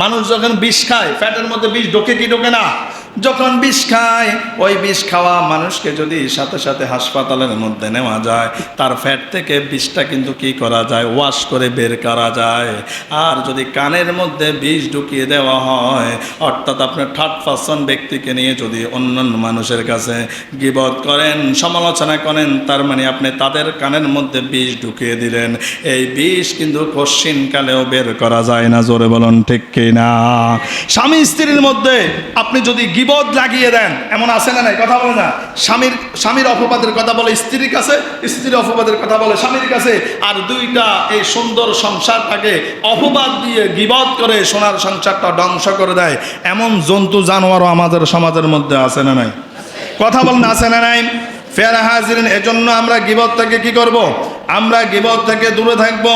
মানুষ যখন বিষ খায় ফ্যাটের মধ্যে বিষ ঢোকে কি ঢোকে না? যখন বিষ খায় ওই বিষ খাওয়া মানুষকে যদি সাথে সাথে হাসপাতালের মধ্যে নেওয়া যায়, তার ফ্যাট থেকে বিষটা কিন্তু কি করা যায়, ওয়াশ করে বের করা যায়। আর যদি কানের মধ্যে বিষ ঢুকিয়ে দেওয়া হয়, অর্থাৎ আপনার থার্ড পারসন ব্যক্তিকে নিয়ে যদি অন্যান্য মানুষের কাছে গীবত করেন, সমালোচনা করেন, তার মানে আপনি তাদের কানের মধ্যে বিষ ঢুকিয়ে দিলেন। এই বিষ কিন্তু কশ্চিনকালেও বের করা যায় না। জোরে বলুন ঠিক কি না? স্বামী স্ত্রীর মধ্যে আপনি যদি গীবত লাগিয়ে দেন, এমন আছে না নাই? কথা বলে না, স্বামীর অপবাদের কথা বলে স্ত্রীর কাছে, স্ত্রীর অপবাদের কথা বলে স্বামীর কাছে, আর দুইটা এই সুন্দর সংসারটাকে অপবাদ দিয়ে গীবত করে সোনার সংসারটা ধ্বংস করে দেয়, এমন জন্তু জানোয়ারও আমাদের সমাজের মধ্যে আছে না নাই? কথা বলেন আছে না নাই? ফেরা হাজিরিন, এজন্য আমরা গীবত থেকে কি করব? আমরা গীবত থেকে দূরে থাকব।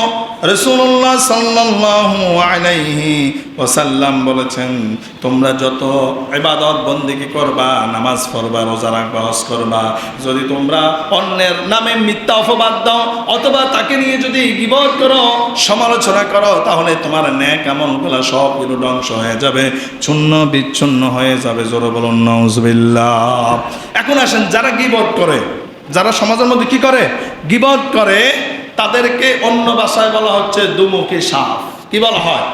রাসূলুল্লাহ সাল্লাল্লাহু আলাইহি ওয়াসাল্লাম বলেছেন, তোমরা যত ইবাদত বন্দেগী করবা, নামাজ পড়বা, রোজা রাখবা, হজ করবা, যদি তোমরা অন্যের নামে মিথ্যা অপবাদ দাও অথবা তাকে নিয়ে যদি গীবত করো, সমালোচনা করো, তাহলে তোমার নেক আমলগুলো সবগুলো ধ্বংস হয়ে যাবে, চূর্ণ বিচ্ছিন্ন হয়ে যাবে। জোরে বলুন নাউজুবিল্লাহ। এখন আসেন, যারা গীবত করে, যারা সমাজের মধ্যে কি করে, গীবত করে, তাদেরকে অন্য ভাষায় বলা হচ্ছে দুমুখী সাপ। কি বলা হয়?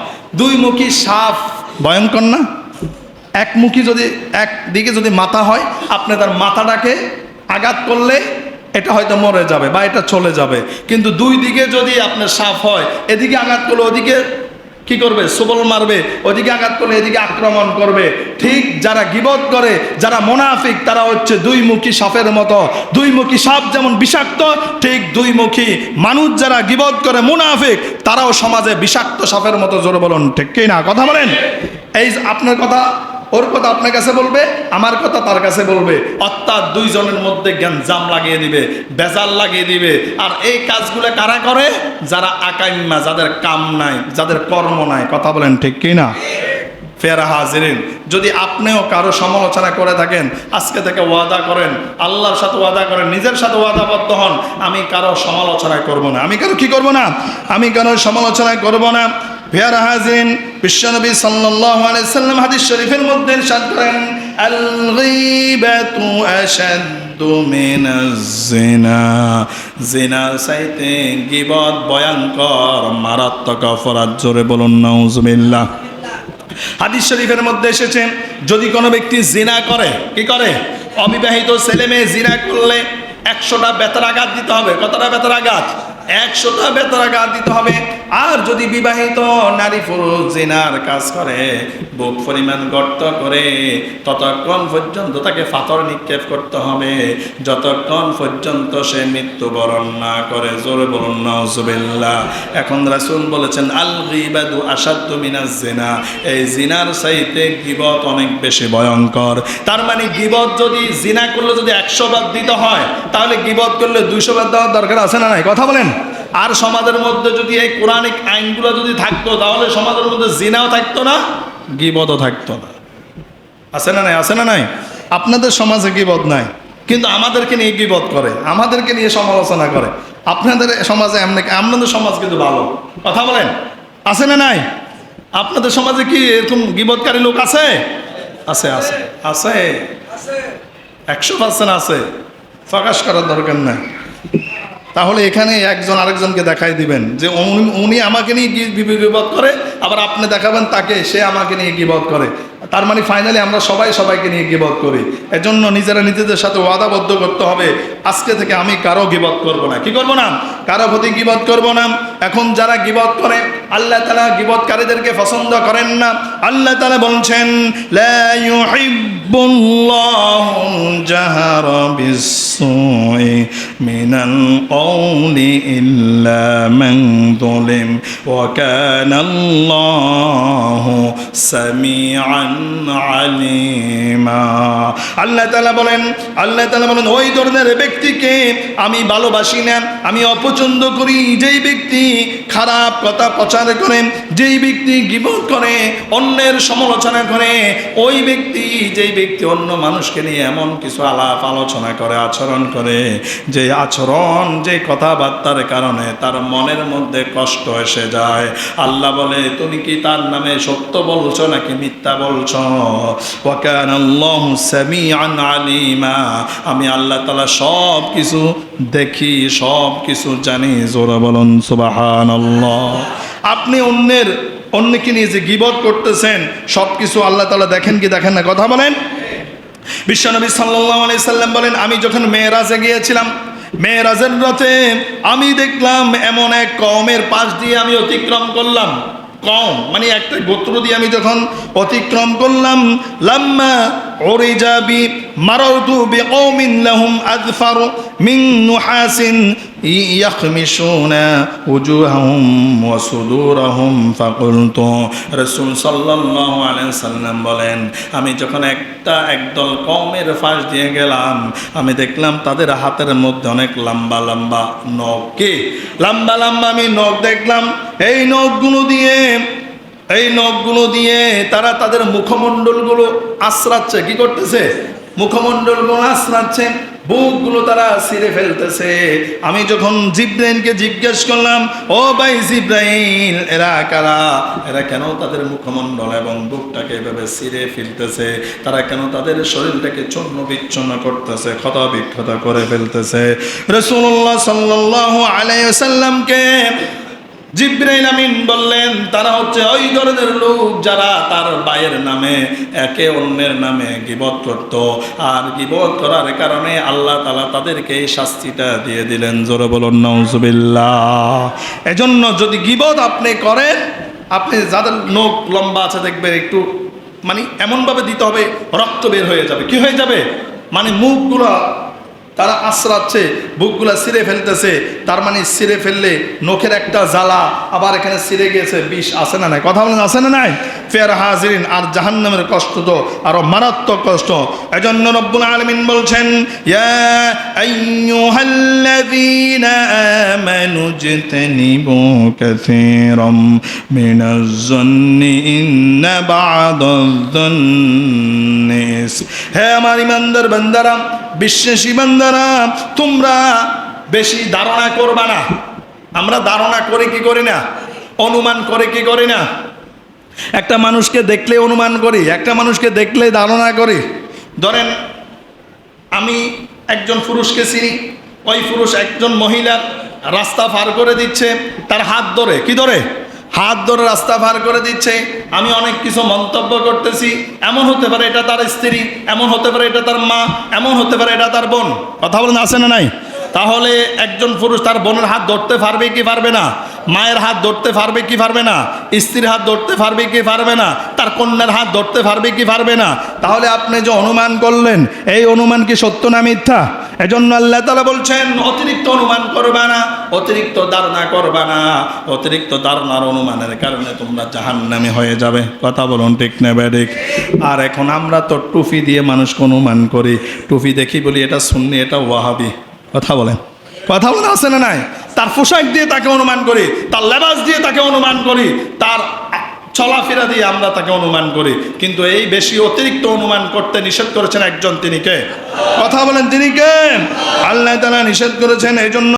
দুইমুখী সাপ। ভয়ঙ্কর না? একমুখী যদি একদিকে যদি মাথা হয়, আপনি তার মাথাটাকে আঘাত করলে এটা হয়তো মরে যাবে বা এটা চলে যাবে, কিন্তু দুই দিকে যদি আপনার সাপ হয়, এদিকে আঘাত করলে ওদিকে কি করবে? সবল মারবে, ওদিকে আঘাত করলে এদিকে আক্রমণ করবে। ঠিক যারা গীবত করে, যারা মুনাফিক, তারা হচ্ছে দুইমুখী সাপের মতো। দুইমুখী সাপ যেমন বিষাক্ত, ঠিক দুইমুখী মানুষ যারা গীবত করে মুনাফিক, তারাও সমাজে বিষাক্ত সাপের মতো। জোরে বলুন ঠিক কি না? কথা বলেন। এই আপনার কথা ওর কথা আপনার কাছে বলবে, আমার কথা তার কাছে বলবে, অর্থাৎ দুইজনের মধ্যে গ্যাঞ্জাম লাগিয়ে দিবে, বেজাল লাগিয়ে দিবে। আর এই কাজগুলো কারা করে? যারা আকাইম্মা, যাদের কাম নাই, যাদের কর্ম নাই। কথা বলেন ঠিক কি না? ফেরা হাজিরিন, যদি আপনিও কারো সমালোচনা করে থাকেন, আজকে থেকে ওয়াদা করেন, আল্লাহর সাথে ওয়াদা করেন, নিজের সাথে ওয়াদাবদ্ধ হন, আমি কারো সমালোচনা করব না। আমি কারো কি করব না? আমি কারো সমালোচনা করব না। ফেরা হাজিরিন, বিশ্বনবী সাল্লাল্লাহু আলাইহি সাল্লাম হাদিস শরীফের মধ্যে ইরশাদ করেন, আল গীবাতু আশাদ্দু মিনাজ জিনা। জিনার চাইতে গীবত ভয়ঙ্কর, মারাত্মক অপরাধ। জোরে বলুন নাউজুবিল্লাহ। হাদিস শরীফের মধ্যে এসেছে, যদি কোনো ব্যক্তি জিনা করে, কি করে? অবিবাহিত ছেলে মেয়ে জিনা করলে 100টা বেতের আঘাত দিতে হবে। কতটা বেতের আঘাত? 100টা বেতের আঘাত দিতে হবে। আর যদি বিবাহিত নারী পুরুষ জিনার কাজ করে, বুক পরিমাণ গর্ত করে, ততক্ষণ পর্যন্ত তাকে পাথর নিক্ষেপ করতে হবে, যতক্ষণ পর্যন্ত সে মৃত্যুবরণ না করে। জোরে বলুন নাউজুবিল্লাহ। এখন রাসূল বলেছেন, আল গীবাতু আশাদ্দু মিনাজ জিনা। এই জিনার চাইতে গীবত অনেক বেশি ভয়ঙ্কর। তার মানে গীবত যদি জিনা করলে যদি 100 বার দিতে হয়, তাহলে গীবত করলে 200 বার দেওয়ার দরকার আছে না নাই? কথা বলেন। আর সমাজের মধ্যে যদি এই কোরআনিক আইনগুলো যদি থাকতো, তাহলে সমাজের মধ্যে জিনাও থাকতো না, গীবতও থাকতো না। আছে না নাই? আছে না নাই? আপনাদের সমাজে গীবত নাই, কিন্তু আমাদেরকে নিয়ে গীবত করে, আমাদেরকে নিয়ে সমালোচনা করে। আপনাদের সমাজে এমনি, আপনাদের সমাজ কিন্তু ভালো। কথা বলেন। আছে না নাই? আপনাদের সমাজে কি এরকম গীবতকারী লোক আছে? আছে আছে আছে 100% আছে। প্রকাশ করার দরকার নাই। তাহলে এখানে একজন আরেকজনকে দেখাই দিবেন যে উনি আমাকে নিয়ে গীবত করে, আবার আপনি দেখাবেন তাকে, সে আমাকে নিয়ে গীবত করে। তার মানে ফাইনালি আমরা সবাই সবাইকে নিয়ে গীবত করি। এজন্য নিজেরা নিজেদের সাথে ওয়াদাবদ্ধ করতে হবে, আজকে থেকে আমি কারো গীবত করব না। কি করব না? কারো প্রতি গীবত করব না। এখন যারা গীবত করে, আল্লাহ তাআলা গীবতকারীদেরকে পছন্দ করেন না। আল্লাহ তাআলা বলছেন, লা ইউহিব্বুল্লাহুল জাহরা বিস-সুই মিনাল কওলি ইল্লা মান যুলিম ওয়া কানাল্লাহু সামিআন আলিমা। আল্লাহ তাআলা বলেন, ওই ধরনের ব্যক্তিকে আমি ভালোবাসি না, আমি অপছন্দ করি, যেই ব্যক্তি খারাপ কথা প্রচার করে, যেই ব্যক্তি গীবত করে, অন্যের সমালোচনা করে, ওই ব্যক্তি, যেই ব্যক্তি অন্য মানুষকে নিয়ে এমন কিছু আলাপ আলোচনা করে, আচরণ করে, যে আচরণ, যে কথাবার্তার কারণে তার মনের মধ্যে কষ্ট এসে যায়, আল্লাহ বলে তুমি কি তার নামে সত্য বলছো নাকি মিথ্যা বলছো। ওয়া কানাল্লাহু সামিআন আলিমা, আমি আল্লাহ তাআলা সব কিছু দেখি, সব কিছু জানি। জোরে বলুন সুবহানাল্লাহ। আপনি অন্যকে নিয়ে যে গীবত করতেছেন সব কিছু আল্লাহ তাআলা দেখেন কি দেখেন না? কথা বলেন। বিশ্বনবী সাল্লাল্লাহু আলাইহি সাল্লাম বলেন, আমি যখন মেরাজে গিয়েছিলাম, মেরাজের রাতে আমি দেখলাম এমন এক কওমের পাশ দিয়ে আমি অতিক্রম করলাম। কওম মানে একটা গোত্র দিয়ে আমি যখন অতিক্রম করলাম, লাম্মা উরিজা বি মারাউতু বিকওমিন লাহুম আযফারু মিন নুহাসিন ইয়াখমিশুনা উজুহাহুম ওয়া সুদুরহুম ফাকুলতু। রাসূল সাল্লাল্লাহু আলাইহি সাল্লাম বলেন, আমি যখন একদল কওমের পাশ দিয়ে গেলাম, আমি দেখলাম তাদের হাতের মধ্যে অনেক লম্বা লম্বা নখ। কি লম্বা লম্বা আমি নখ দেখলাম। এই নখগুলো দিয়ে তারা তাদের মুখমণ্ডলগুলো আশ্রাচ্ছে। কি করতেছে? মুখমণ্ডলগুলো আশ্রাচ্ছে, বুকগুলো তারা ছিঁড়ে ফেলতেছে। আমি যখন জিব্রাইলকে জিজ্ঞেস করলাম, ও ভাই জিব্রাইল, এরা কারা? এরা কেন তাদের মুখমণ্ডল এবং বুকটাকে এভাবে ছিঁড়ে ফেলতেছে? তারা কেন তাদের শরীরটাকে চূর্ণ বিচ্ছন্ন করতেছে, ক্ষত বিক্ষত করে ফেলতেছে? রাসূলুল্লাহ সাল্লাল্লাহু আলাইহি ওয়াসাল্লামকে জিবরাইল আমিন বললেন, তারা হচ্ছে ওই ধরনের লোক যারা তার ভাইয়ের নামে একে অন্যের নামে গীবত করত, আর গীবত করার কারণে আল্লাহ তাআলা তাদেরকে এই শাস্তিটা দিয়ে দিলেন। জোরে বলুন নাউজুবিল্লাহ। এজন্য যদি গীবত আপনি করেন, আপনি যাদের নখ লম্বা আছে দেখবেন একটু মানে এমনভাবে দিতে হবে রক্ত বের হয়ে যাবে। কি হয়ে যাবে? মানে মুখগুলো তারা আশ্রাচ্ছে, বুকগুলা ছিঁড়ে ফেলতেছে। তার মানে ছিঁড়ে ফেললে নখের একটা জ্বালা, আবার এখানে ছিঁড়ে গিয়েছে, বিষ আছে না নাই? কথা বলেন আছে না নাই? ফের হাজিরিন, আর জাহান্নামের কষ্ট তো আরো মারাত্মক কষ্ট। এজন্য রব্বুল আলামিন বলছেন, ইয়া আইয়ুহাল্লাযীনা আমানু ইজতানিবু কাসীরাম মিনাজ-যন্নি ইন্না বা'দায-যন্নি। হে আমার ইমানদার বান্দারা, বিশ্বাসী বান্দারা, তোমরা বেশি ধারণা করবা না। আমরা ধারণা করে কি করি না? অনুমান করে কি করি না? একটা মানুষকে দেখলে অনুমান করি, একটা মানুষকে দেখলে ধারণা করি। ধরেন আমি একজন পুরুষকে চিনি, ওই পুরুষ একজন মহিলার রাস্তা পার করে দিচ্ছে, তার হাত ধরে, কি ধরে? হাত ধরে রাস্তা পার করে দিচ্ছে। আমি অনেক কিছু মন্তব্য করতেছি, এমন হতে পারে এটা তার স্ত্রী, এমন হতে পারে এটা তার মা, এমন হতে পারে এটা তার বোন। কথা বলেন আছে না নাই? তাহলে একজন পুরুষ তার বোনের হাত ধরতে পারবে কি পারবে না? মায়ের হাত ধরতে পারবে কি পারবে না? স্ত্রীর হাত ধরতে পারবে কি পারবে না? তার কন্যার হাত ধরতে পারবে কি পারবে না? তাহলে আপনি যে অনুমান করলেন, এই অনুমান কি সত্য না মিথ্যা? এজন্য আল্লাহ তাআলা বলছেন, অতিরিক্ত অনুমান করবা না, অতিরিক্ত ধারণা করবা না। অতিরিক্ত ধারণার অনুমানের কারণে তোমরা জাহান্নামী হয়ে যাবে। কথা বলুন ঠিক না বেঠিক? আর এখন আমরা তো টুপি দিয়ে মানুষকে অনুমান করি। টুপি দেখি বলি এটা সুন্নি, এটা ওয়াহাবি। কথা বলেন আছে না নাই? তার পোশাক দিয়ে তাকে অনুমান করি, তার লেবাস দিয়ে তাকে অনুমান করি, তার চলাফেরা দিয়ে আমরা তাকে অনুমান করি। কিন্তু এই বেশি অতিরিক্ত অনুমান করতে নিষেধ করেছেন একজন, তিনি কে? কথা বলেন তিনি কে? আল্লাহ তাআলা নিষেধ করেছেন। এই জন্য